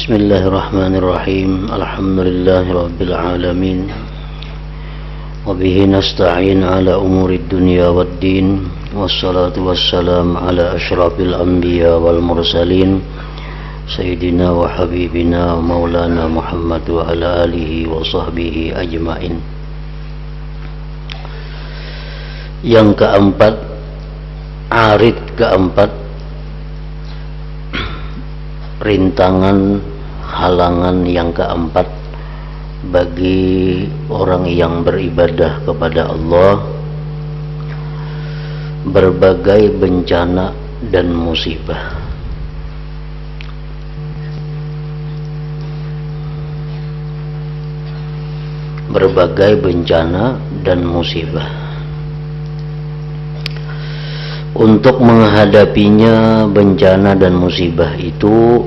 Bismillahirrahmanirrahim. Alhamdulillahirabbil alamin. Wabihi nasta'in ala umurid dunya waddin. Wassalatu wassalam ala asyrafil anbiya wal mursalin Sayyidina wa habibina wa maulana Muhammad wa ala alihi wa sahbihi ajma'in. Yang keempat, arid keempat, rintangan, halangan yang keempat bagi orang yang beribadah kepada Allah, berbagai bencana dan musibah. Berbagai bencana dan musibah. Untuk menghadapinya bencana dan musibah itu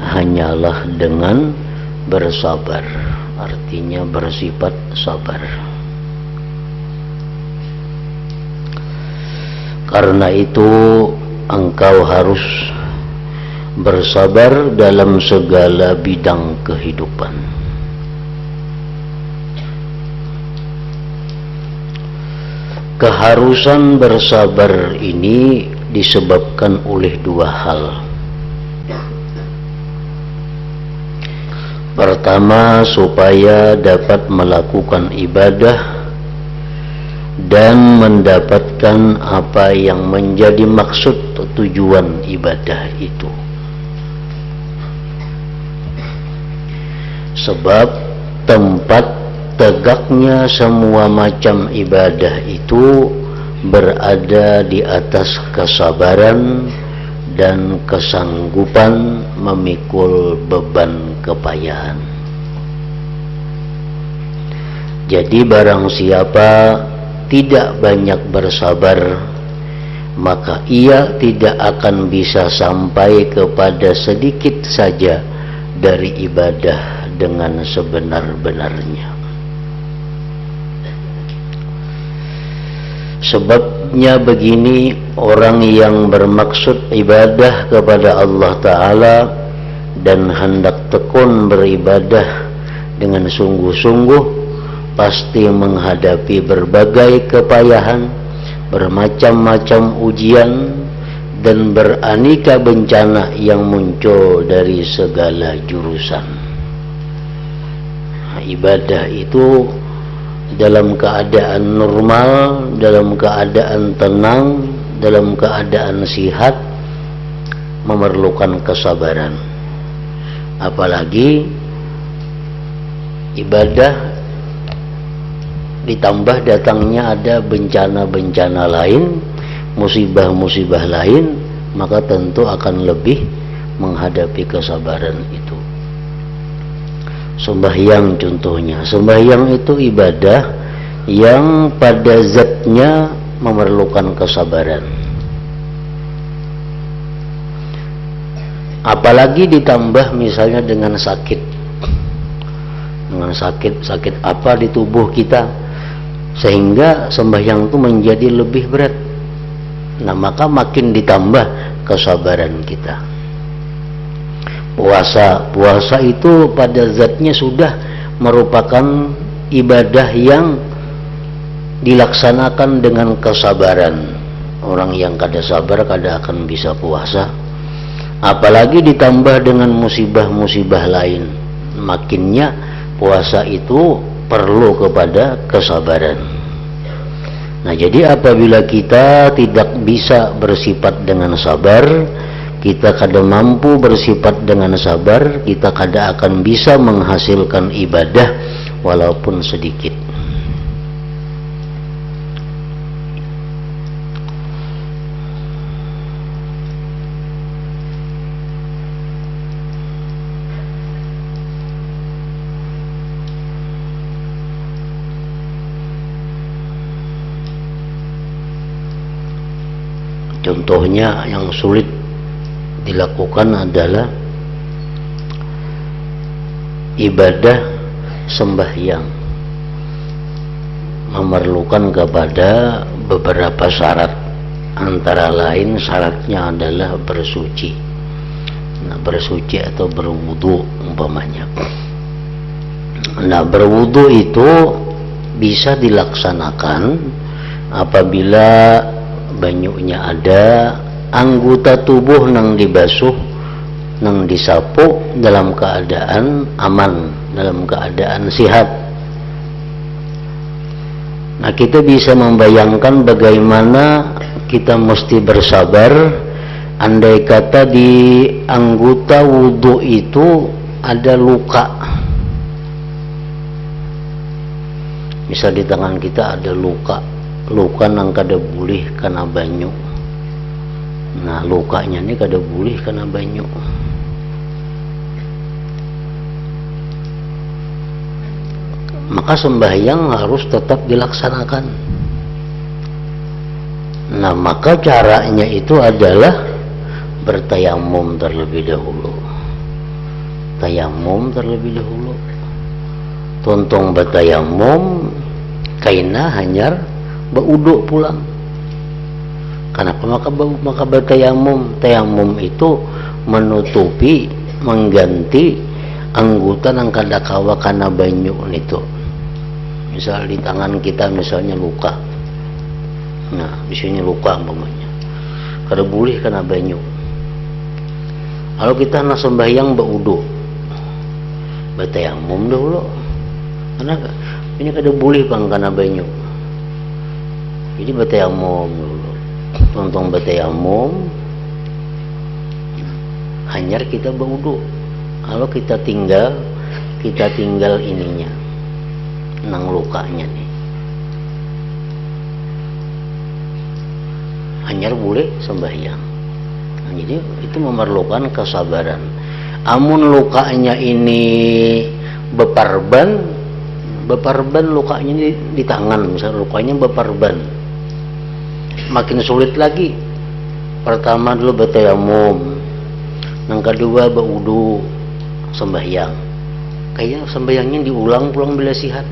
hanyalah dengan bersabar, artinya bersifat sabar. Karena itu engkau harus bersabar dalam segala bidang kehidupan. Keharusan bersabar ini disebabkan oleh dua hal. Pertama, supaya dapat melakukan ibadah dan mendapatkan apa yang menjadi maksud tujuan ibadah itu. Sebab tempat tegaknya semua macam ibadah itu berada di atas kesabaran dan kesanggupan memikul beban kepayahan. Jadi barang siapa tidak banyak bersabar, maka ia tidak akan bisa sampai kepada sedikit saja dari ibadah dengan sebenar-benarnya. Sebabnya begini, orang yang bermaksud ibadah kepada Allah Ta'ala dan hendak tekun beribadah dengan sungguh-sungguh pasti menghadapi berbagai kepayahan, bermacam-macam ujian dan beraneka bencana yang muncul dari segala jurusan. Ibadah itu dalam keadaan normal, dalam keadaan tenang, dalam keadaan sihat memerlukan kesabaran. Apalagi ibadah ditambah datangnya ada bencana-bencana lain, musibah-musibah lain, maka tentu akan lebih menghadapi kesabaran itu. Sembahyang contohnya, sembahyang itu ibadah yang pada zatnya memerlukan kesabaran. Apalagi ditambah misalnya dengan sakit, sakit apa di tubuh kita, sehingga sembahyang itu menjadi lebih berat. Nah, maka makin ditambah kesabaran kita. Puasa itu pada zatnya sudah merupakan ibadah yang dilaksanakan dengan kesabaran. Orang yang kada sabar kada akan bisa puasa. Apalagi ditambah dengan musibah-musibah lain, makinnya puasa itu perlu kepada kesabaran. Nah, jadi apabila kita tidak bisa bersifat dengan sabar, kita kada mampu bersifat dengan sabar, kita kada akan bisa menghasilkan ibadah walaupun sedikit. Contohnya yang sulit dilakukan adalah ibadah sembahyang, memerlukan kepada beberapa syarat. Antara lain syaratnya adalah bersuci. Nah, bersuci atau berwudu umpamanya. Nah, berwudu itu bisa dilaksanakan apabila banyunya ada, anggota tubuh nang dibasuh, nang disapu dalam keadaan aman, dalam keadaan sehat. Nah, kita bisa membayangkan bagaimana kita mesti bersabar andai kata di anggota wudu itu ada luka. Misal di tangan kita ada luka nang kada bulih karena banyu. Nah, lukanya ini kada bulih karena banyu. Maka sembahyang harus tetap dilaksanakan. Nah, maka caranya itu adalah bertayamum terlebih dahulu. Tayamum terlebih dahulu. Tontong bertayamum kaina hanyar beuduk pulang. Kenapa maka bertayamum? Tayamum itu menutupi, mengganti anggota yang kada kawa kana banyu itu. Misal di tangan kita misalnya luka. Nah, di sini luka umpamanya. Kada boleh kana banyu. Kalau kita nak sembahyang beuduk, bertayamum dulu. Karena ini kada boleh bang kana banyu. Jadi bertayamum dulu. Tontong bertayamum, hanyar kita beuduk. Kalau kita tinggal ininya, nang lukanya nih, hanyar boleh sembahyang. Nah, jadi itu memerlukan kesabaran. Amun lukanya ini beparban lukanya di tangan, misalnya lukanya beparban, makin sulit lagi. Pertama dulu bertayamum, yang kedua beuduk, sembahyang. Kayaknya sembahyangnya diulang pulang bila sihat.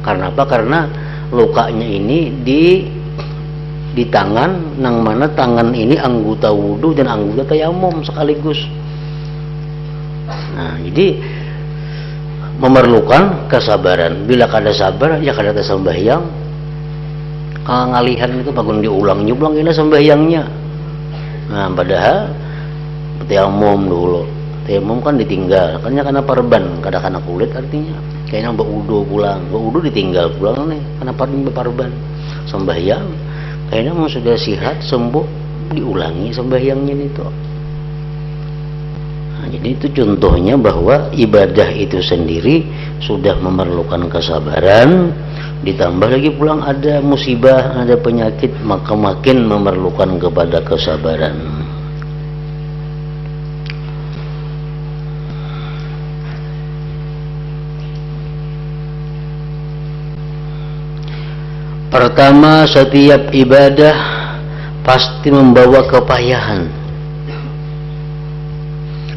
Karena apa? Karena lukanya ini di tangan, nang mana tangan ini anggota wudu dan anggota tayamum sekaligus. Nah, jadi memerlukan kesabaran. Bila kada sabar, ya kada sembahyang. Ngalihan itu bagun diulang ini sembahyangnya. Nah, padahal tayamum dulu. Tayamum kan ditinggal, karena parban, kada kana kulit artinya. Kayaknya beuduk pulang, beuduk ditinggal pulang nih, karena parban. Sembahyang, kayaknya mau sudah sihat sembuh, diulangi sembahyangnya itu. Nah, jadi itu contohnya bahwa ibadah itu sendiri sudah memerlukan kesabaran, ditambah lagi pulang ada musibah, ada penyakit, maka makin memerlukan kepada kesabaran. Pertama, setiap ibadah pasti membawa kepayahan.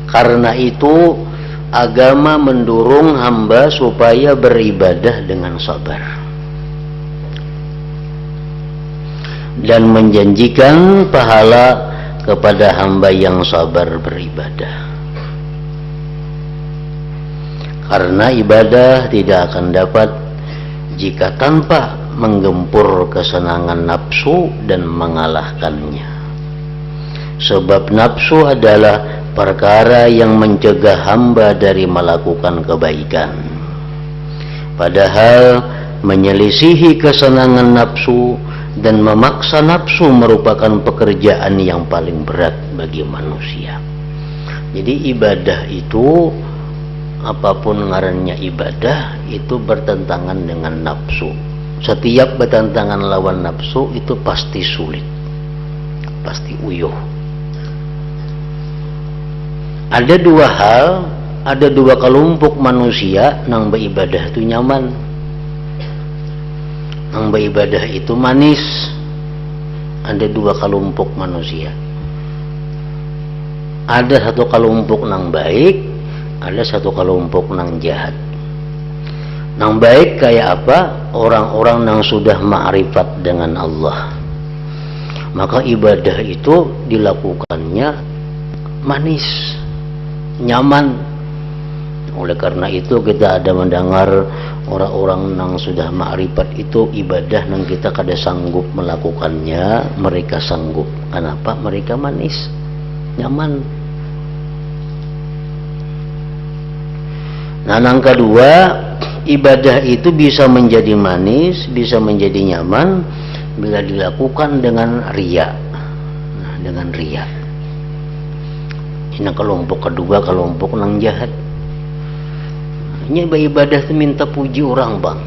Karena itu agama mendorong hamba supaya beribadah dengan sabar dan menjanjikan pahala kepada hamba yang sabar beribadah. Karena ibadah tidak akan dapat jika tanpa menggempur kesenangan nafsu dan mengalahkannya. Sebab nafsu adalah perkara yang mencegah hamba dari melakukan kebaikan. Padahal menyelisihi kesenangan nafsu dan memaksa nafsu merupakan pekerjaan yang paling berat bagi manusia. Jadi ibadah itu, apapun ngarannya ibadah, itu bertentangan dengan nafsu. Setiap bertentangan lawan nafsu itu pasti sulit, pasti uyuh. Ada dua hal, ada dua kelompok manusia nang beribadah itu nyaman, nang beribadah itu manis. Ada dua kelompok manusia. Ada satu kelompok nang baik, ada satu kelompok nang jahat. Nang baik kayak apa? Orang-orang yang sudah ma'rifat dengan Allah. Maka ibadah itu dilakukannya manis, nyaman. Oleh karena itu kita ada mendengar orang-orang yang sudah ma'rifat itu ibadah yang kita kada sanggup melakukannya, mereka sanggup. Kenapa? Mereka manis, nyaman. Nah, yang kedua, ibadah itu bisa menjadi manis, bisa menjadi nyaman bila dilakukan dengan riya. Nah, dengan riya. Ini kelompok kedua, kelompok nang jahat. Ini beribadah itu minta puji orang, bang.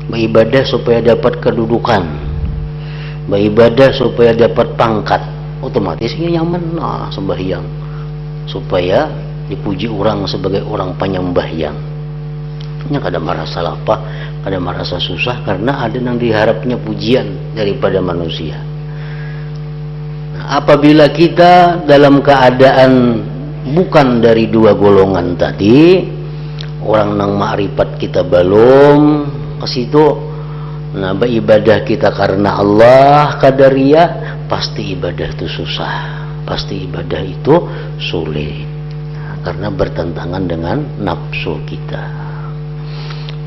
Beribadah supaya dapat kedudukan, beribadah supaya dapat pangkat. Otomatis ini nyaman, nah sembahyang supaya dipuji orang sebagai orang penyembahyang. Ini kada merasa lapah, kada merasa susah, karena ada yang diharapnya pujian daripada manusia. Nah, apabila kita dalam keadaan bukan dari dua golongan tadi, orang nang ma'rifat kita belum ke situ, nah beribadah kita karena Allah qadariyah, pasti ibadah itu susah, pasti ibadah itu sulit, nah, karena bertentangan dengan nafsu kita.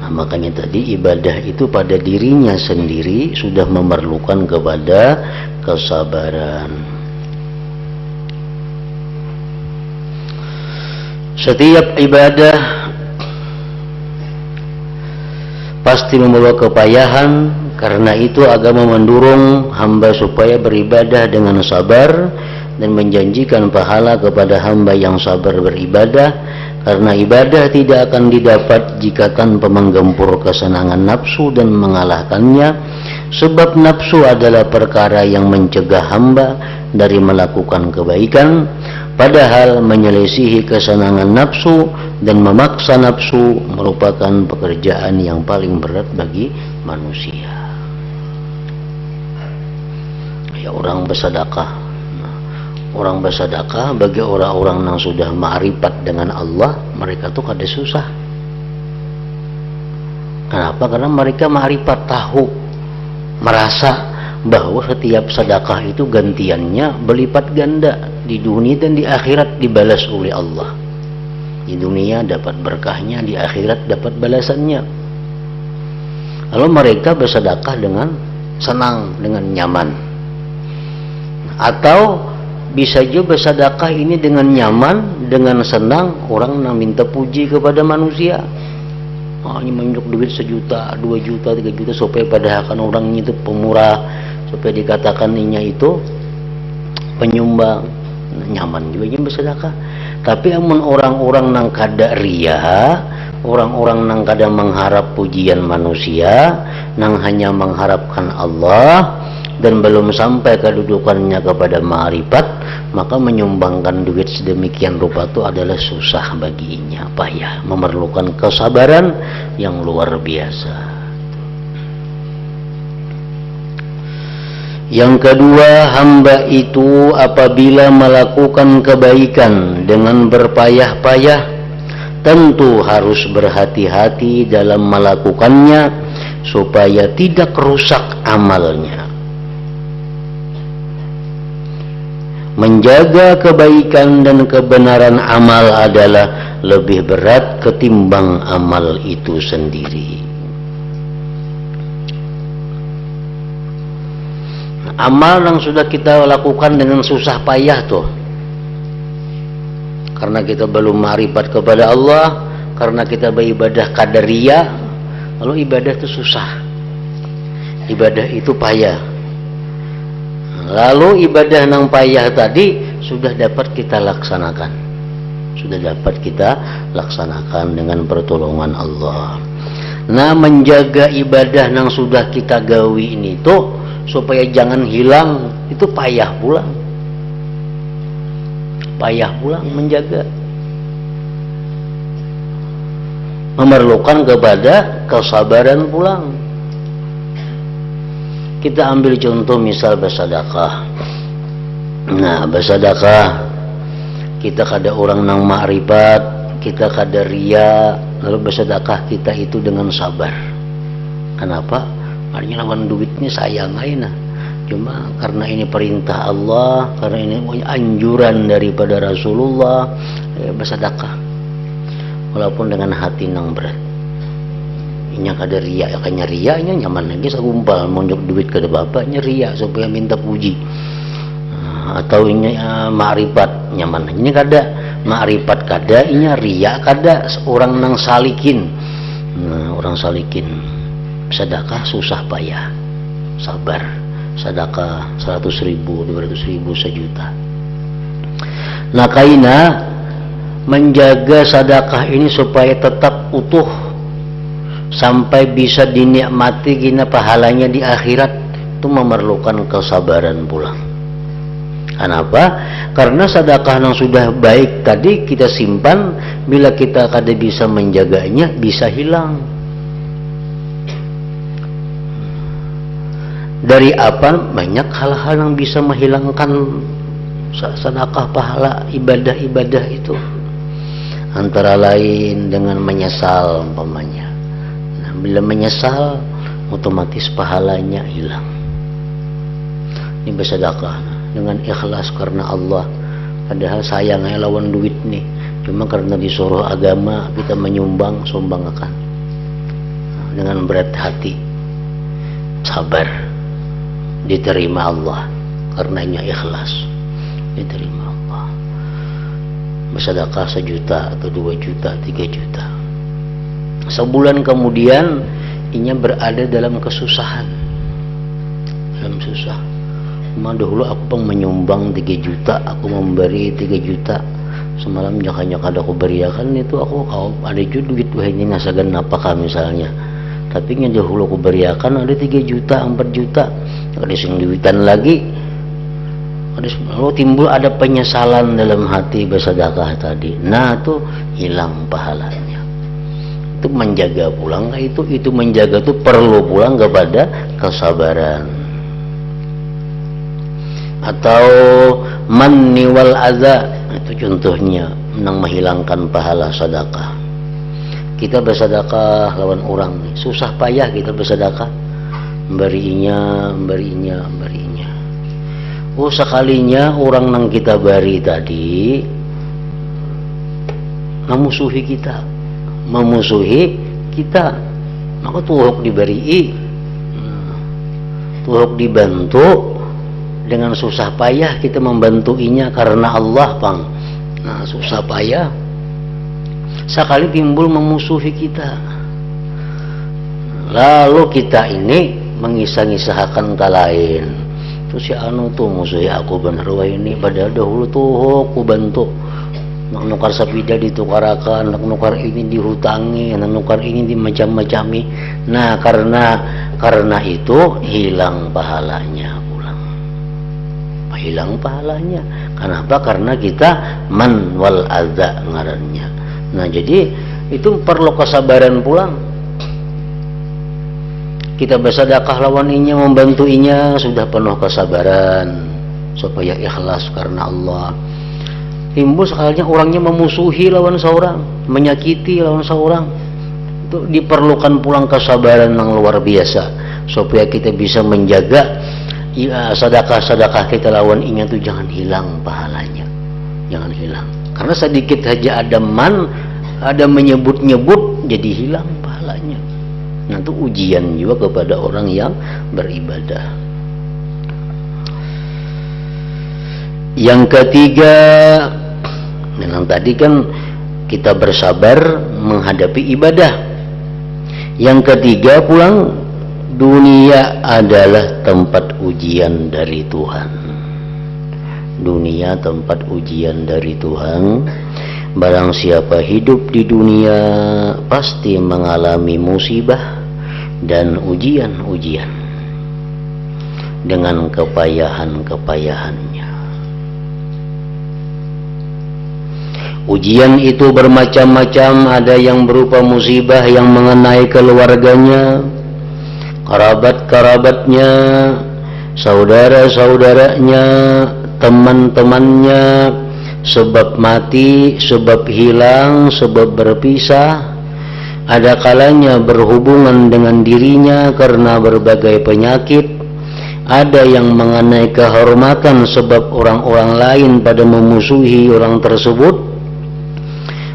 Nah, makanya tadi ibadah itu pada dirinya sendiri sudah memerlukan kepada kesabaran. Setiap ibadah pasti membawa kepayahan, karena itu agama mendorong hamba supaya beribadah dengan sabar dan menjanjikan pahala kepada hamba yang sabar beribadah, karena ibadah tidak akan didapat jika tanpa menggempur kesenangan nafsu dan mengalahkannya, sebab nafsu adalah perkara yang mencegah hamba dari melakukan kebaikan, padahal menyelisihi kesenangan nafsu dan memaksa nafsu merupakan pekerjaan yang paling berat bagi manusia. Ya, orang bersedekah. Orang bersedekah bagi orang-orang yang sudah ma'rifat dengan Allah, mereka tuh kada susah. Kenapa? Karena mereka ma'rifat, tahu, merasa bahwa setiap sedekah itu gantiannya berlipat ganda di dunia dan di akhirat, dibalas oleh Allah. Di dunia dapat berkahnya, di akhirat dapat balasannya. Kalau mereka bersedekah dengan senang, dengan nyaman, atau bisa juga bersedekah ini dengan nyaman, dengan senang, orang yang minta puji kepada manusia. Ini menunjuk duit 1 juta, 2 juta, 3 juta, supaya padahal orang itu pemurah, supaya dikatakan ini itu penyumbang. Nyaman juga ini bersedekah. Tapi amun orang-orang nang kada riya, orang-orang nang kada mengharap pujian manusia, nang hanya mengharapkan Allah dan belum sampai kedudukannya kepada ma'rifat, maka menyumbangkan duit sedemikian rupa itu adalah susah baginya, payah, memerlukan kesabaran yang luar biasa. Yang kedua, hamba itu apabila melakukan kebaikan dengan berpayah-payah, tentu harus berhati-hati dalam melakukannya supaya tidak rusak amalnya. Menjaga kebaikan dan kebenaran amal adalah lebih berat ketimbang amal itu sendiri. Amal yang sudah kita lakukan dengan susah payah tuh, karena kita belum ma'rifat kepada Allah, karena kita beribadah qadariyah, lalu ibadah itu susah, ibadah itu payah. Lalu ibadah yang payah tadi sudah dapat kita laksanakan, sudah dapat kita laksanakan dengan pertolongan Allah. Nah, menjaga ibadah yang sudah kita gawi ini tuh supaya jangan hilang, itu payah pulang, payah pulang menjaga, memerlukan kepada kesabaran pulang. Kita ambil contoh misal bersedekah. Nah, bersedekah kita kada orang nang ma'rifat, kita kada riya, lalu bersedekah kita itu dengan sabar. Kenapa? Artinya lawan duitnya sayang aja nah. Cuma karena ini perintah Allah, karena ini anjuran daripada Rasulullah, bersedekah walaupun dengan hati nang berat. Inya kada ria, kanya ria nya nyaman lagi sagumpal monjok duit kada bapaknya ria supaya minta puji. Atau inya ma'rifat nyaman ini kada ma'rifat kada, inya ria kada, orang nang salikin. Orang salikin sedekah susah payah, sabar. Sedekah 100.000, 200.000, 1 juta. Nah, kaina menjaga sedekah ini supaya tetap utuh sampai bisa dinikmati gina pahalanya di akhirat, itu memerlukan kesabaran pula. Kenapa? Karena sedekah yang sudah baik tadi kita simpan, bila kita kada bisa menjaganya bisa hilang. Dari apa? Banyak hal-hal yang bisa menghilangkan sedekah pahala ibadah-ibadah itu. Antara lain dengan menyesal umpamanya. Nah, bila menyesal otomatis pahalanya hilang. Ini bersedekah dengan ikhlas karena Allah. Padahal sayangnya lawan duit nih. Cuma karena disuruh agama kita menyumbang, sumbangkan. Dengan berat hati. Sabar. Diterima Allah karenanya ikhlas, diterima Allah. Bersedekah 1 juta atau 2 juta, 3 juta. Sebulan kemudian inya berada dalam kesusahan, dalam susah. Dahulu aku menyumbang 3 juta, aku memberi 3 juta. Semalam nyaka-nyaka aku beriakan itu aku ada juga duit wah ini nasagan apakah misalnya. Tapi yang dahulu aku beriakan ada 3 juta, 4 juta. Ada sing duitan lagi. Lalu timbul ada penyesalan dalam hati bersedekah tadi. Nah, itu hilang pahalanya. Itu menjaga pulang itu menjaga itu perlu pulang kepada kesabaran. Atau manni wal adza, itu contohnya menang menghilangkan pahala sedekah. Kita bersedekah lawan orang nih, susah payah kita bersedekah, berinya. Oh, sekalinya orang nang kita beri tadi memusuhi kita, maka tuhuk diberi, tuhuk dibantu. Dengan susah payah kita membantuinya karena Allah, Bang. Nah, susah payah sekali timbul memusuhi kita, lalu kita ini mengisah-ngisahkan ke lain, terus si anu tuh musuhi aku bener wah ini, padahal dahulu tuh aku bantu nak nukar sepeda ditukarakan, nak nukar ini dihutangi, nak nukar ini dimacam-macami. Nah, karena itu hilang pahalanya, hilang pahalanya. Kenapa? Karena kita man wal adza ngarannya. Nah, jadi itu perlu kesabaran pulang. Kita bersedekah lawaninya, membantuinya, sudah penuh kesabaran supaya ikhlas karena Allah. Timbul sekalinya orangnya memusuhi lawan seorang, menyakiti lawan seorang, itu diperlukan pulang kesabaran yang luar biasa supaya kita bisa menjaga sedekah kita lawan inya itu jangan hilang pahalanya, jangan hilang. Karena sedikit saja ada menyebut-nyebut jadi hilang pahalanya. Nah, itu ujian juga kepada orang yang beribadah. Yang ketiga, memang tadi kan kita bersabar menghadapi ibadah. Yang ketiga pulang, dunia adalah tempat ujian dari Tuhan. Dunia tempat ujian dari Tuhan. Barang siapa hidup di dunia pasti mengalami musibah dan ujian-ujian dengan kepayahan-kepayahannya. Ujian itu bermacam-macam, ada yang berupa musibah yang mengenai keluarganya, kerabat-kerabatnya, saudara-saudaranya, teman-temannya, sebab mati, sebab hilang, sebab berpisah. Ada kalanya berhubungan dengan dirinya karena berbagai penyakit. ada yang mengenai kehormatan sebab orang-orang lain pada memusuhi orang tersebut,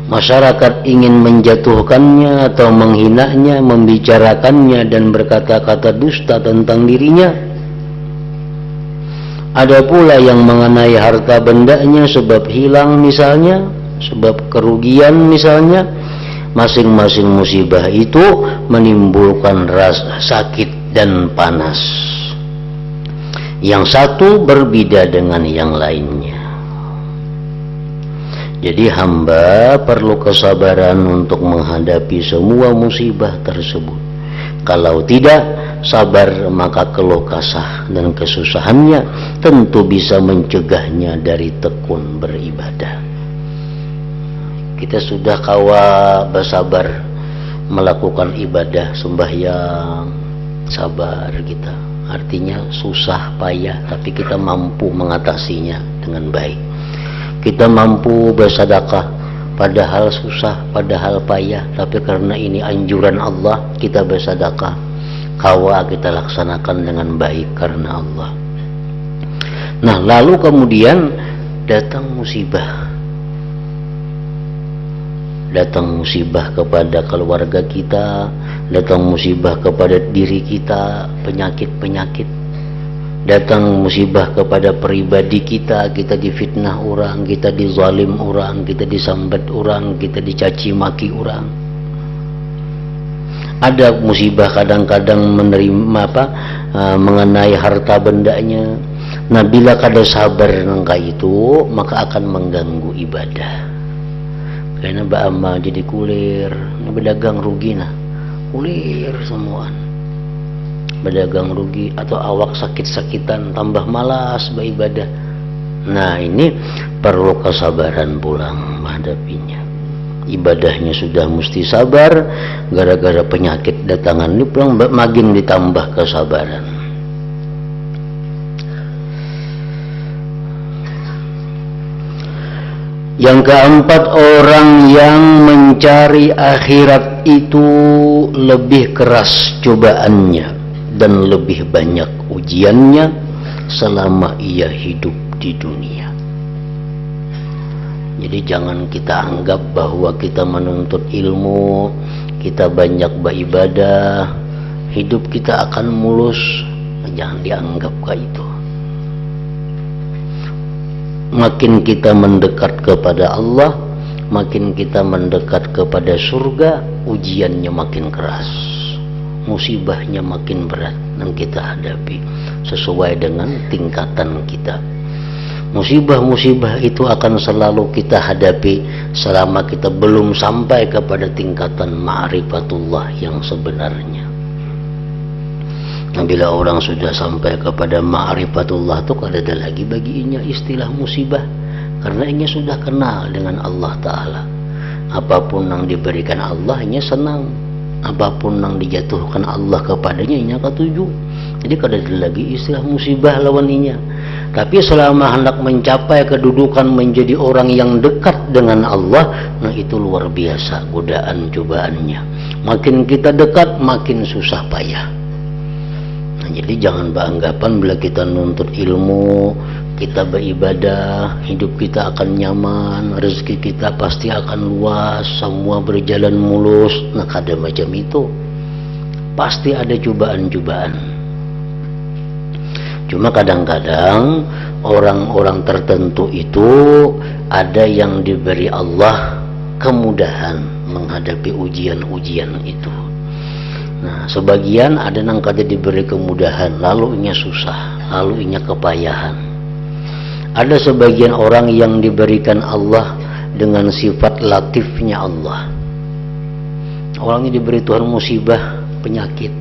masyarakat ingin menjatuhkannya atau menghinanya, membicarakannya dan berkata-kata dusta tentang dirinya. Ada pula yang mengenai harta bendanya sebab hilang misalnya, sebab kerugian misalnya. Masing-masing musibah itu menimbulkan rasa sakit dan panas. Yang satu berbeda dengan yang lainnya. Jadi hamba perlu kesabaran untuk menghadapi semua musibah tersebut. Kalau tidak sabar, maka keluh kesah dan kesusahannya tentu bisa mencegahnya dari tekun beribadah. Kita sudah kawa bersabar melakukan ibadah sembahyang, sabar kita. Artinya susah payah, tapi kita mampu mengatasinya dengan baik. Kita mampu bersedekah, padahal susah, padahal payah, tapi karena ini anjuran Allah, kita bersedekah. Kawa kita laksanakan dengan baik karena Allah. Nah, lalu kemudian datang musibah. Datang musibah kepada keluarga kita, datang musibah kepada diri kita, penyakit-penyakit. Datang musibah kepada pribadi kita, kita difitnah orang, kita dizalim orang, kita disambat orang, kita dicaci maki orang. Ada musibah kadang-kadang mengenai harta bendanya. Nah, bila kada sabar nangka itu, maka akan mengganggu ibadah. Karena ba'ama jadi kulir, berdagang rugi nah, kulir semuaan. Berdagang rugi atau awak sakit-sakitan, tambah malas beribadah. Nah, ini perlu kesabaran pulang menghadapinya. Ibadahnya sudah mesti sabar, gara-gara penyakit datangan ini pulang makin ditambah kesabaran. Yang keempat, orang yang mencari akhirat itu lebih keras cobaannya dan lebih banyak ujiannya selama ia hidup di dunia. Jadi jangan kita anggap bahwa kita menuntut ilmu, kita banyak beribadah, hidup kita akan mulus. Jangan dianggap kayak itu. Makin kita mendekat kepada Allah, makin kita mendekat kepada surga, ujiannya makin keras, musibahnya makin berat dan kita hadapi sesuai dengan tingkatan kita. Musibah-musibah itu akan selalu kita hadapi selama kita belum sampai kepada tingkatan ma'rifatullah yang sebenarnya. Nah, bila orang sudah sampai kepada ma'rifatullah itu kada ada lagi baginya istilah musibah, karena ia sudah kenal dengan Allah Ta'ala. Apapun yang diberikan Allah ia senang, apapun yang dijatuhkan Allah kepadanya ia ketuju. Jadi kada ada lagi istilah musibah lawan inya. Tapi selama hendak mencapai kedudukan menjadi orang yang dekat dengan Allah, nah itu luar biasa godaan cobaannya. Makin kita dekat makin susah payah. Nah, jadi jangan beranggapan bila kita nuntut ilmu, kita beribadah, hidup kita akan nyaman, rezeki kita pasti akan luas, semua berjalan mulus. Nah, kada macam itu. Pasti ada cobaan-cobaan. Cuma kadang-kadang orang-orang tertentu itu ada yang diberi Allah kemudahan menghadapi ujian-ujian itu. Nah, sebagian ada yang kada diberi kemudahan, lalu inya susah, lalu inya kepayahan. Ada sebagian orang yang diberikan Allah dengan sifat latifnya Allah. Orangnya diberi Tuhan musibah penyakit,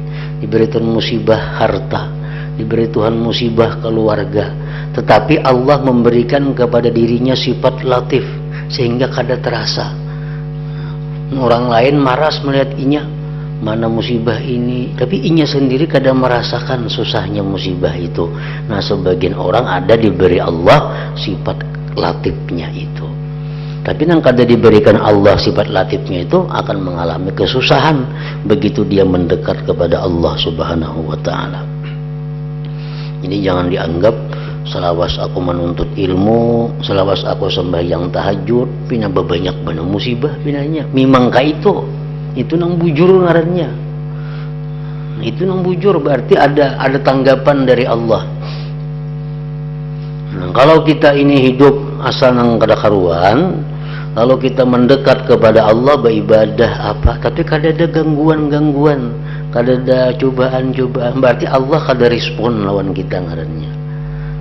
diberi Tuhan musibah harta, diberi Tuhan musibah keluarga, tetapi Allah memberikan kepada dirinya sifat latif sehingga kada terasa. Orang lain maras melihat inya, mana musibah ini, tapi inya sendiri kadang merasakan susahnya musibah itu. Nah, sebagian orang ada diberi Allah sifat latifnya itu, tapi yang kada diberikan Allah sifat latifnya itu akan mengalami kesusahan begitu dia mendekat kepada Allah Subhanahu wa ta'ala. Jadi jangan dianggap selawas aku menuntut ilmu, selawas aku sembahyang tahajud, pina banyak bana musibah pinanya. Memang itu nang bujur ngarannya. Itu nang bujur berarti ada tanggapan dari Allah. Nah, kalau kita ini hidup asal nang kada karuan, lalu kita mendekat kepada Allah beribadah apa, tapi kada ada gangguan, kada ada cobaan, berarti Allah kada respon lawan kita ngarannya.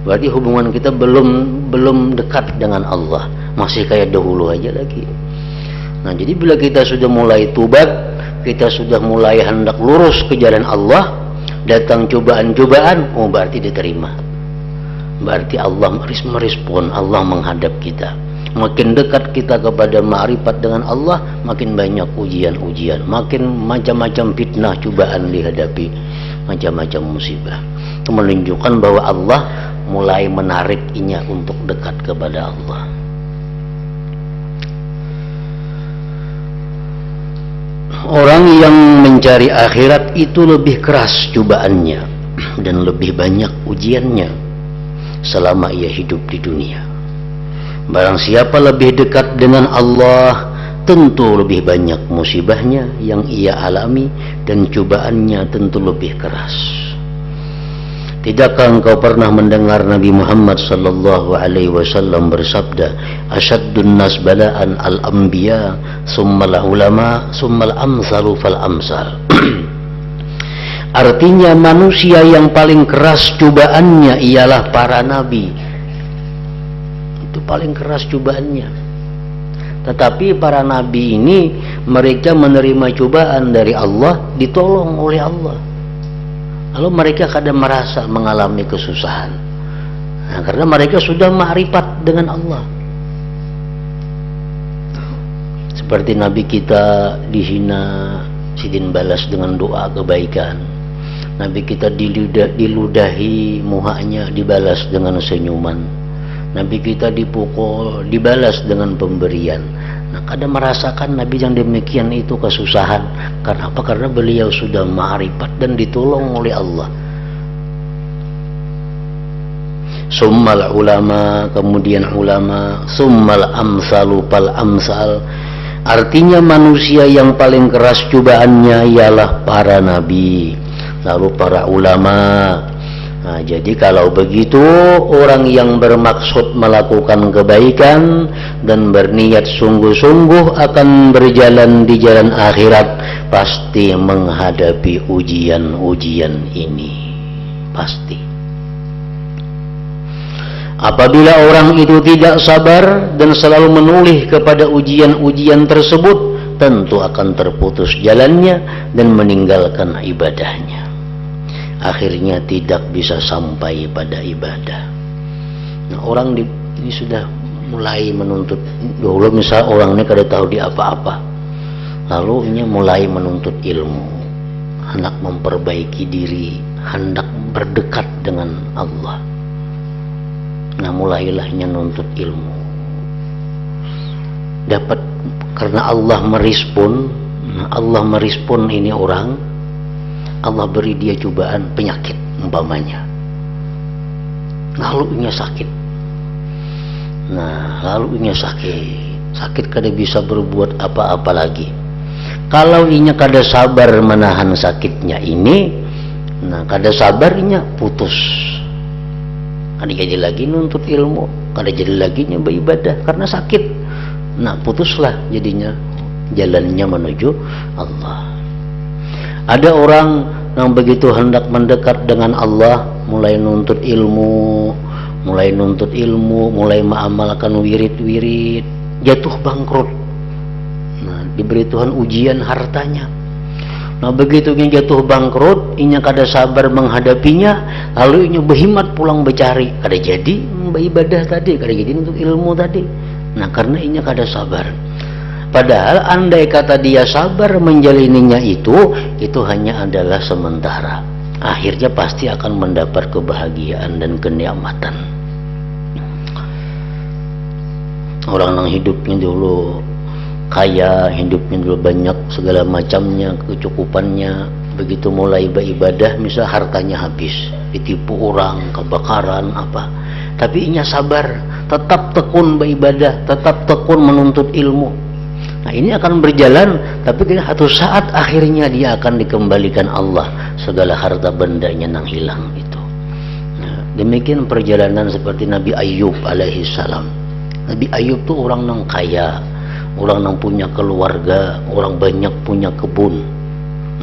Berarti hubungan kita belum dekat dengan Allah, masih kayak dahulu aja lagi. Nah, jadi bila kita sudah mulai tobat, kita sudah mulai hendak lurus ke jalan Allah, datang cobaan-cobaan, oh berarti diterima. Berarti Allah merespon, Allah menghadap kita. Makin dekat kita kepada ma'rifat dengan Allah, makin banyak ujian-ujian, makin macam-macam fitnah cobaan dihadapi, macam-macam musibah. Itu menunjukkan bahwa Allah mulai menariknya untuk dekat kepada Allah. Orang yang mencari akhirat itu lebih keras cobaannya dan lebih banyak ujiannya selama ia hidup di dunia. Barang siapa lebih dekat dengan Allah, tentu lebih banyak musibahnya yang ia alami dan cobaannya tentu lebih keras. Tidakkah engkau pernah mendengar Nabi Muhammad sallallahu alaihi wasallam bersabda, "Asyaddun nas bala'an al-anbiya, summal ulama, summal amsalu fal amsal." Artinya manusia yang paling keras cobaannya ialah para nabi. Itu paling keras cobaannya. Tetapi para nabi ini mereka menerima cobaan dari Allah, ditolong oleh Allah. Lalu mereka kadang merasa mengalami kesusahan. Nah, karena mereka sudah ma'rifat dengan Allah. Seperti Nabi kita dihina, sidin balas dengan doa kebaikan. Nabi kita diludahi muhanya, dibalas dengan senyuman. Nabi kita dipukul, dibalas dengan pemberian. Nah, kadang merasakan Nabi yang demikian itu kesusahan. Karena apa? Karena beliau sudah ma'rifat dan ditolong oleh Allah. Summal ulama, kemudian ulama, summal amsalu pal amsal. Artinya manusia yang paling keras cobaannya ialah para nabi, lalu para ulama. Nah, jadi kalau begitu orang yang bermaksud melakukan kebaikan dan berniat sungguh-sungguh akan berjalan di jalan akhirat pasti menghadapi ujian-ujian ini. Pasti. Apabila orang itu tidak sabar dan selalu menoleh kepada ujian-ujian tersebut, tentu akan terputus jalannya dan meninggalkan ibadahnya. Akhirnya tidak bisa sampai pada ibadah. Nah, orang ini sudah mulai menuntut. Dulu misal orang ini kada tahu di apa-apa, lalu ini mulai menuntut ilmu, hendak memperbaiki diri, hendak berdekat dengan Allah. Nah, mulailah menuntut ilmu. Dapat karena Allah merespon ini orang. Allah beri dia cobaan penyakit umpamanya, lalu ia sakit. Nah, lalu ia sakit kada bisa berbuat apa-apa lagi. Kalau inya kada sabar menahan sakitnya ini, nah kada sabar inya putus. Kada jadi lagi nuntut ilmu, kada jadi lagi nya beribadah karena sakit. Nah, putuslah jadinya jalannya menuju Allah. Ada orang yang begitu hendak mendekat dengan Allah, mulai nuntut ilmu, mulai mengamalkan wirid-wirid, jatuh bangkrut. Nah, diberi Tuhan ujian hartanya. Nah, begitu dia jatuh bangkrut, inya kada sabar menghadapinya, lalu inya berhimat pulang bercari, kada jadi beribadah tadi, kada jadi untuk ilmu tadi. Nah, karena inya kada sabar. Padahal andai kata dia sabar menjalininya itu hanya adalah sementara. Akhirnya pasti akan mendapat kebahagiaan dan kenikmatan. Orang yang hidupnya dulu kaya, hidupnya dulu banyak segala macamnya, kecukupannya, begitu mulai beribadah misal hartanya habis, ditipu orang, kebakaran apa, tapi inya sabar, tetap tekun beribadah, tetap tekun menuntut ilmu. Nah ini akan berjalan, tapi satu saat akhirnya dia akan dikembalikan Allah segala harta bendanya nang hilang itu. Nah, demikian perjalanan seperti Nabi Ayub alaihi salam. Nabi Ayub tuh orang nang kaya, orang nang punya keluarga, orang banyak punya kebun.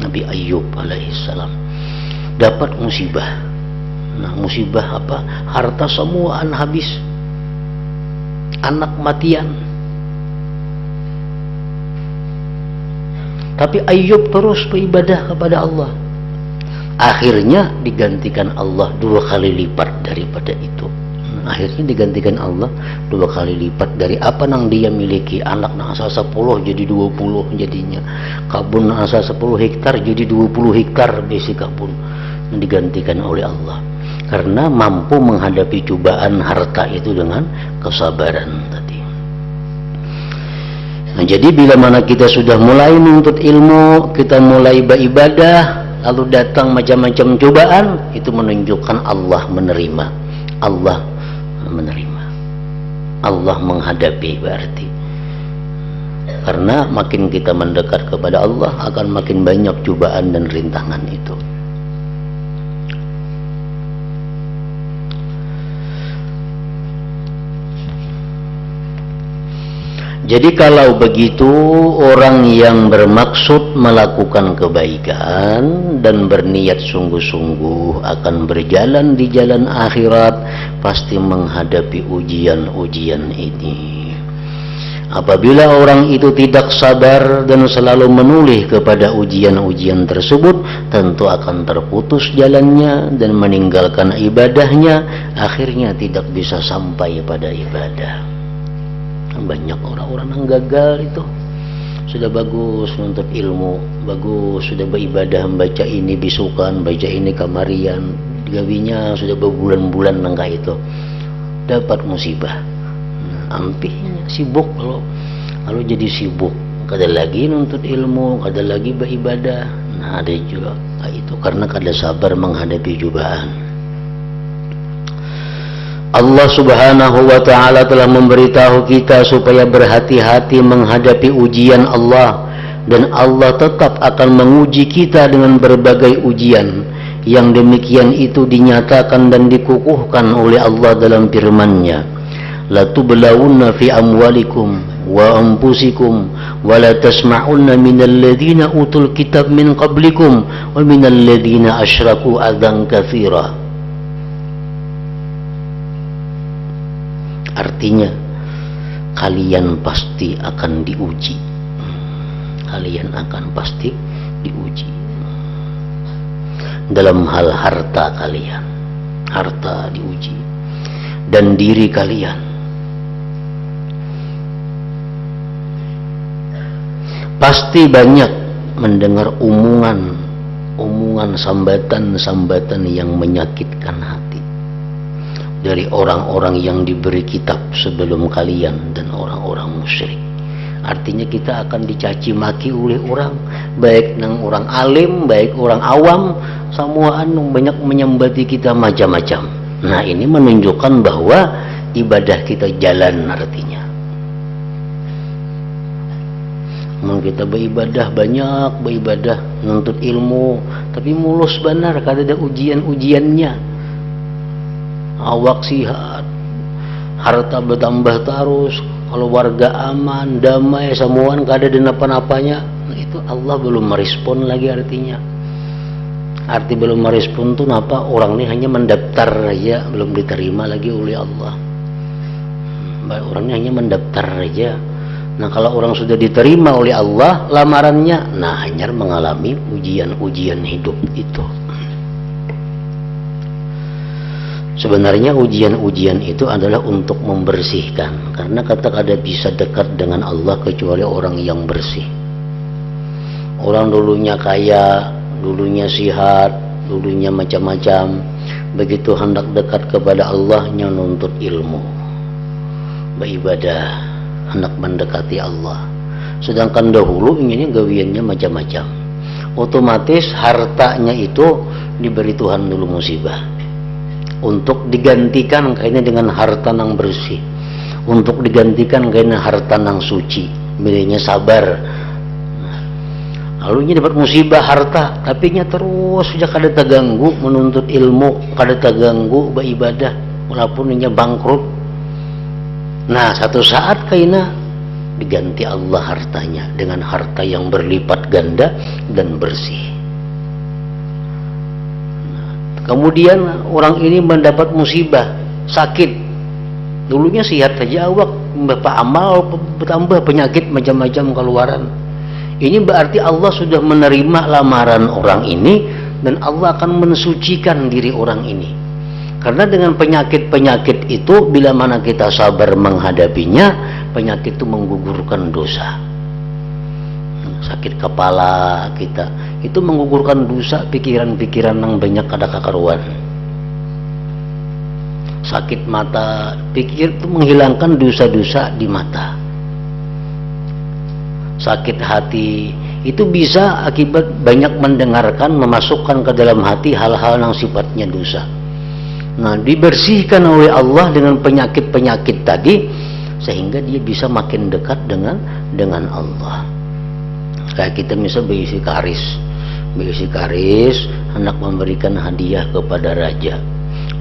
Nabi Ayub alaihi salam dapat musibah. Nah musibah apa? Harta semuaan habis, anak matian. Tapi Ayub terus beribadah kepada Allah. Akhirnya digantikan Allah 2 kali lipat daripada itu. Akhirnya digantikan Allah 2 kali lipat dari apa yang dia miliki. Anak nang asal 10 jadi 20 jadinya. Kebun nang asal 10 hektar jadi 20 hektar besi kebun. Digantikan oleh Allah. Karena mampu menghadapi cobaan harta itu dengan kesabaran tadi. Nah, jadi bila mana kita sudah mulai menuntut ilmu, kita mulai beribadah, lalu datang macam-macam cobaan, itu menunjukkan Allah menerima. Allah menerima. Allah menghadapi berarti. Karena makin kita mendekat kepada Allah, akan makin banyak cobaan dan rintangan itu. Jadi kalau begitu, orang yang bermaksud melakukan kebaikan dan berniat sungguh-sungguh akan berjalan di jalan akhirat, pasti menghadapi ujian-ujian ini. Apabila orang itu tidak sabar dan selalu menoleh kepada ujian-ujian tersebut, tentu akan terputus jalannya dan meninggalkan ibadahnya, akhirnya tidak bisa sampai pada ibadah. Banyak orang-orang yang gagal itu sudah bagus menuntut ilmu, bagus sudah beribadah, membaca ini bisukan, baca ini kamarian, gawinya sudah berbulan-bulan nangka itu dapat musibah. Ampihnya sibuk, kalau jadi sibuk, kada lagi nuntut ilmu, kada lagi beribadah. Nah ada juga itu karena kada sabar menghadapi cobaan. Allah subhanahu wa ta'ala telah memberitahu kita supaya berhati-hati menghadapi ujian Allah, dan Allah tetap akan menguji kita dengan berbagai ujian. Yang demikian itu dinyatakan dan dikukuhkan oleh Allah dalam firman-Nya, la tublawunna fi amwalikum wa anfusikum wa la tasma'unna minal ladzina utul kitab min qablikum wa minal ladzina asyraku adzan katsira. Artinya kalian pasti akan diuji. Kalian akan pasti diuji dalam hal harta kalian. Harta diuji, dan diri kalian. Pasti banyak mendengar omongan sambatan yang menyakitkan hati dari orang-orang yang diberi kitab sebelum kalian dan orang-orang musyrik. Artinya kita akan dicaci maki oleh orang, baik nang orang alim, baik orang awam, semua banyak menyambati kita macam-macam. Nah ini menunjukkan bahwa ibadah kita jalan artinya. Kita beribadah banyak, beribadah nuntut ilmu, tapi mulus benar, kada ada ujian-ujiannya. Awak sihat, harta bertambah terus, keluarga aman, damai, semuaan kada ada apa-apanya. Nah, itu Allah belum merespon lagi artinya. Arti belum merespon tuh apa? Orang ini hanya mendaftar aja, belum diterima lagi oleh Allah. Orang ini hanya mendaftar aja. Nah kalau orang sudah diterima oleh Allah lamarannya, nah hanya mengalami ujian-ujian hidup itu. Sebenarnya ujian-ujian itu adalah untuk membersihkan, karena kata kada bisa dekat dengan Allah kecuali orang yang bersih. Orang dulunya kaya, dulunya sihat, dulunya macam-macam, begitu hendak dekat kepada Allahnya nuntut ilmu, beribadah, hendak mendekati Allah. Sedangkan dahulu ini gawiannya macam-macam. otomatis hartanya itu diberi Tuhan dulu musibah untuk digantikan kayaknya dengan harta yang bersih, untuk digantikan kayaknya harta yang suci, milihnya sabar. Lalu ini dapat musibah harta, tapi nya terus sudah kada terganggu menuntut ilmu, kada terganggu beribadah, walaupun nya bangkrut. Nah, satu saat kayaknya diganti Allah hartanya dengan harta yang berlipat ganda dan bersih. Nah, kemudian orang ini mendapat musibah, sakit. Dulunya sehat saja awak, bapak amal bertambah penyakit macam-macam keluaran. Ini berarti Allah sudah menerima lamaran orang ini dan Allah akan mensucikan diri orang ini. Karena dengan penyakit-penyakit itu bila mana kita sabar menghadapinya, penyakit itu menggugurkan dosa. Sakit kepala kita itu menggugurkan dosa, pikiran-pikiran yang banyak kada kakaruan. Sakit mata, pikir itu menghilangkan dosa-dosa di mata. Sakit hati itu bisa akibat banyak mendengarkan, memasukkan ke dalam hati hal-hal yang sifatnya dosa. Nah, dibersihkan oleh Allah dengan penyakit-penyakit tadi sehingga dia bisa makin dekat dengan Allah. Kayak kita misal berisi karis hendak memberikan hadiah kepada raja.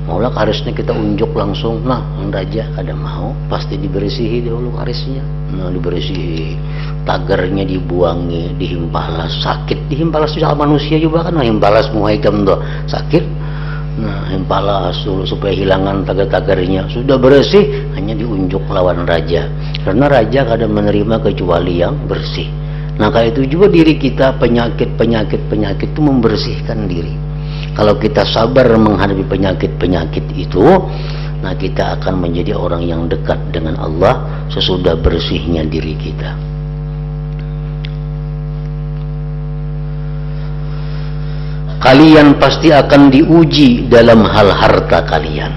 Maulah karisnya kita unjuk langsung, nah raja ada mau, pasti dibersihi dahulu karisnya. Nah, dibersihi, tagarnya dibuangi, dihimpalas, sakit dihimpalas juga manusia juga kan, himpalas muhaikam tuh sakit. Nah, himpalas dulu supaya hilangan tagar-tagarnya, sudah bersih hanya diunjuk lawan raja, karena raja kadang menerima kecuali yang bersih. Nah, kayak itu juga diri kita, penyakit itu membersihkan diri. Kalau kita sabar menghadapi penyakit-penyakit itu, nah kita akan menjadi orang yang dekat dengan Allah sesudah bersihnya diri kita. Kalian pasti akan diuji dalam hal harta kalian.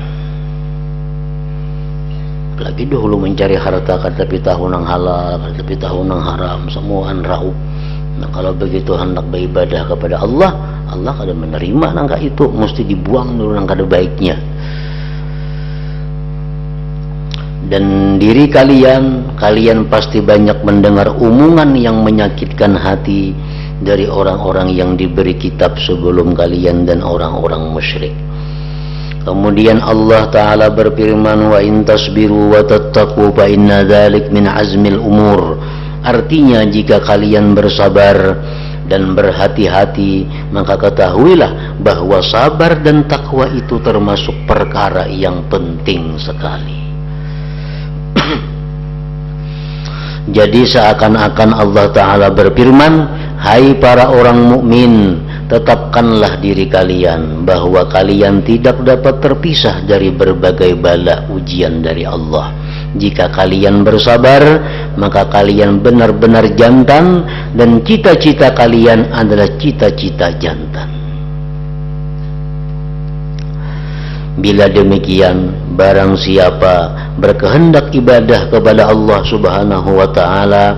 Lagi dahulu mencari harta tapi tahu nang halal, tapi tahu nang haram, semuaan raup. Nah, kalau begitu hendak beribadah kepada Allah, Allah kada menerima nangka itu, mesti dibuang dulu nangka ada baiknya. Dan diri kalian pasti banyak mendengar omongan yang menyakitkan hati dari orang-orang yang diberi kitab sebelum kalian dan orang-orang musyrik. Kemudian Allah Ta'ala berfirman, wa in tasbiru wa tattaqu fa inna dzalik min azmil umur. Artinya jika kalian bersabar dan berhati-hati, maka ketahuilah bahwa sabar dan takwa itu termasuk perkara yang penting sekali. Jadi seakan-akan Allah Ta'ala berfirman, hai para orang mukmin, tetapkanlah diri kalian bahwa kalian tidak dapat terpisah dari berbagai bala ujian dari Allah. Jika kalian bersabar, maka kalian benar-benar jantan dan cita-cita kalian adalah cita-cita jantan. Bila demikian, barang siapa berkehendak ibadah kepada Allah Subhanahu wa Ta'ala,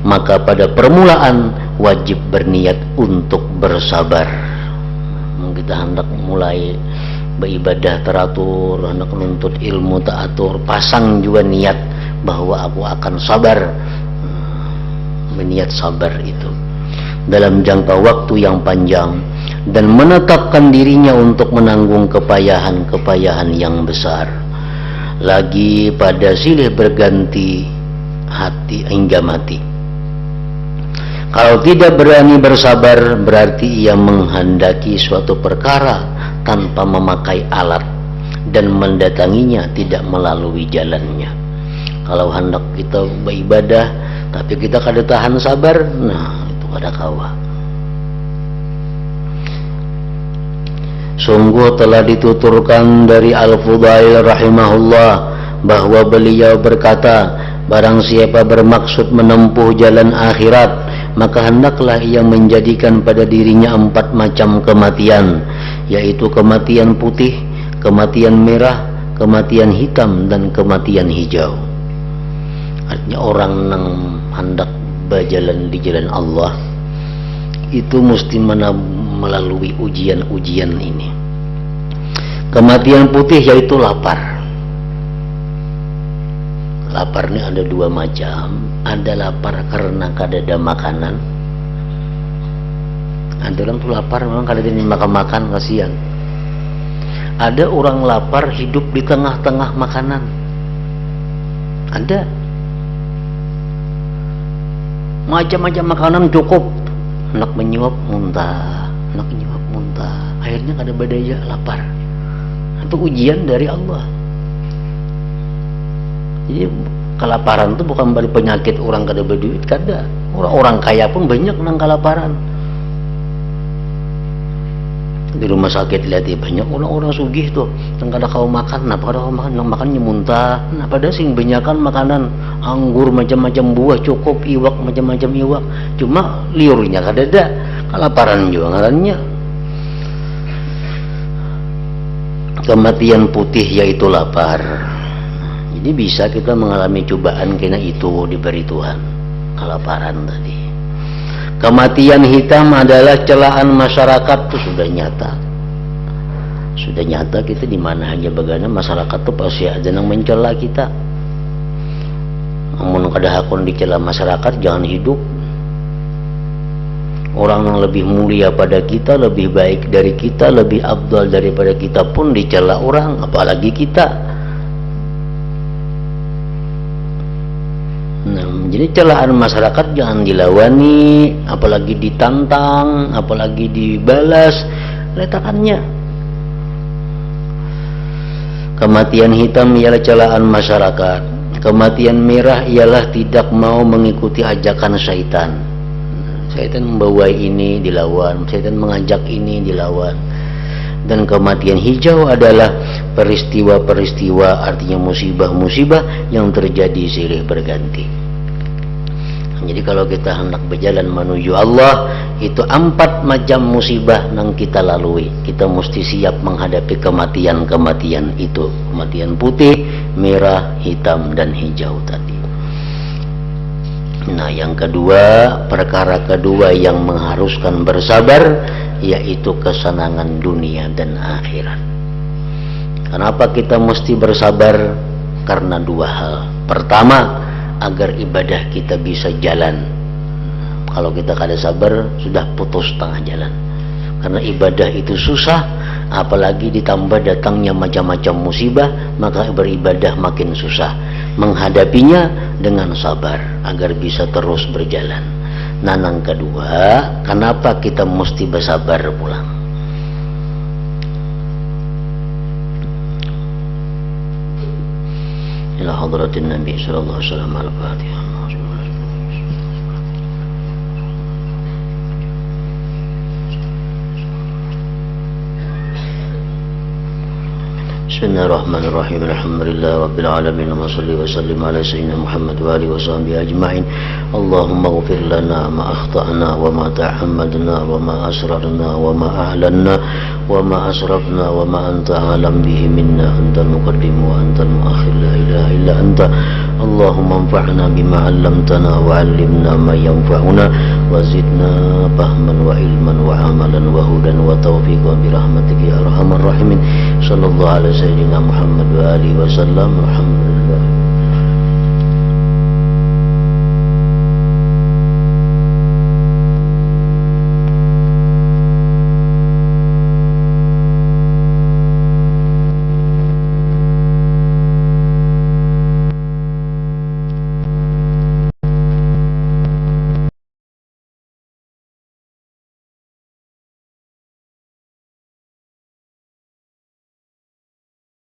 maka pada permulaan wajib berniat untuk bersabar. Kita hendak mulai beribadah teratur, hendak menuntut ilmu teratur, pasang juga niat bahwa aku akan sabar. Berniat sabar itu dalam jangka waktu yang panjang dan menetapkan dirinya untuk menanggung kepayahan-kepayahan yang besar. Lagi pada silih berganti hati hingga mati. Kalau tidak berani bersabar, berarti ia menghendaki suatu perkara tanpa memakai alat dan mendatanginya tidak melalui jalannya. Kalau hendak kita beribadah tapi kita kada tahan sabar, nah itu kada kawa. Sungguh telah dituturkan dari Al-Fudail rahimahullah bahwa beliau berkata, barang siapa bermaksud menempuh jalan akhirat, maka hendaklah ia menjadikan pada dirinya 4 macam kematian, yaitu kematian putih, kematian merah, kematian hitam, dan kematian hijau. Artinya orang yang hendak berjalan di jalan Allah, itu mesti melalui ujian-ujian ini. Kematian putih yaitu lapar. Lapar ini ada dua macam. Ada lapar karena kadada makanan. Ada orang tuh lapar memang kadada makan-makan, kasihan. Ada orang lapar hidup di tengah-tengah makanan. Ada. Macam-macam makanan cukup. Nak menyuap muntah, nak menyuap muntah. Akhirnya kada badaya lapar. Itu ujian dari Allah. Jadi kelaparan itu bukan dari penyakit orang kada berduit, kada. Orang kaya pun banyak nang kelaparan. Di rumah sakit lihat banyak orang-orang sugih tuh, yang kada kau makan, napa kada kau makan, yang makannya muntah. Nah pada sing banyakan makanan, anggur macam-macam buah cukup, iwak macam-macam iwak. Cuma liurnya kada ada, kelaparan juga ngarannya. Kematian putih yaitu lapar. Jadi bisa kita mengalami cobaan kena itu diberi Tuhan, kelaparan tadi. Kematian hitam adalah celaan masyarakat, itu sudah nyata. Sudah nyata kita di mana aja bagaimana masyarakat itu pasti ada yang mencela kita. Namun kada hakun dicela masyarakat jangan hidup. Orang yang lebih mulia pada kita, lebih baik dari kita, lebih afdal daripada kita pun dicela orang, apalagi kita. Nah, jadi celaan masyarakat jangan dilawani, apalagi ditantang, apalagi dibalas. Letakkannya. Kematian hitam ialah celaan masyarakat. Kematian merah ialah tidak mau mengikuti ajakan syaitan. Syaitan membawa ini dilawan, syaitan mengajak ini dilawan. Dan kematian hijau adalah peristiwa-peristiwa, artinya musibah-musibah yang terjadi silih berganti. Jadi kalau kita hendak berjalan menuju Allah, itu 4 macam musibah yang kita lalui. Kita mesti siap menghadapi kematian-kematian itu. Kematian putih, merah, hitam, dan hijau tadi. Nah, yang kedua, perkara kedua yang mengharuskan bersabar, yaitu kesenangan dunia dan akhirat. Kenapa kita mesti bersabar? Karena 2 hal. Pertama, agar ibadah kita bisa jalan. Kalau kita kada sabar, sudah putus tengah jalan. Karena ibadah itu susah, apalagi ditambah datangnya macam-macam musibah, maka beribadah makin susah. Menghadapinya dengan sabar agar bisa terus berjalan. Nah, yang kedua, kenapa kita mesti bersabar pulang? Ila hadratin Nabi sallallahu alaihi wasallam al-Fatihah. Bismillahirrahmanirrahim. Alhamdulillah rabbil alamin. Wa shalli wa sallim ala sayyidina Muhammad wa alihi wa sahbihi ajma'in. Allahumma ighfir lana ma akhta'na wa ma ta'ammadna wa ma asrarna wa ma a'lanna wa ma asrafna wa ma anta alam bihi minna. Antal muqaddim wa antal muakhir, la ilaha illa anta. Allahumma anfa'na bima 'allamtana wa 'allimna ma yanfa'una wa zidna fahman wa ilman wa amalan wa hudan wa tawfiqan bi rahmatika ya arhamar rahimin. Sallallahu alaihi Sayyidina Muhammad wa alihi wa sallam. Alhamdulillah.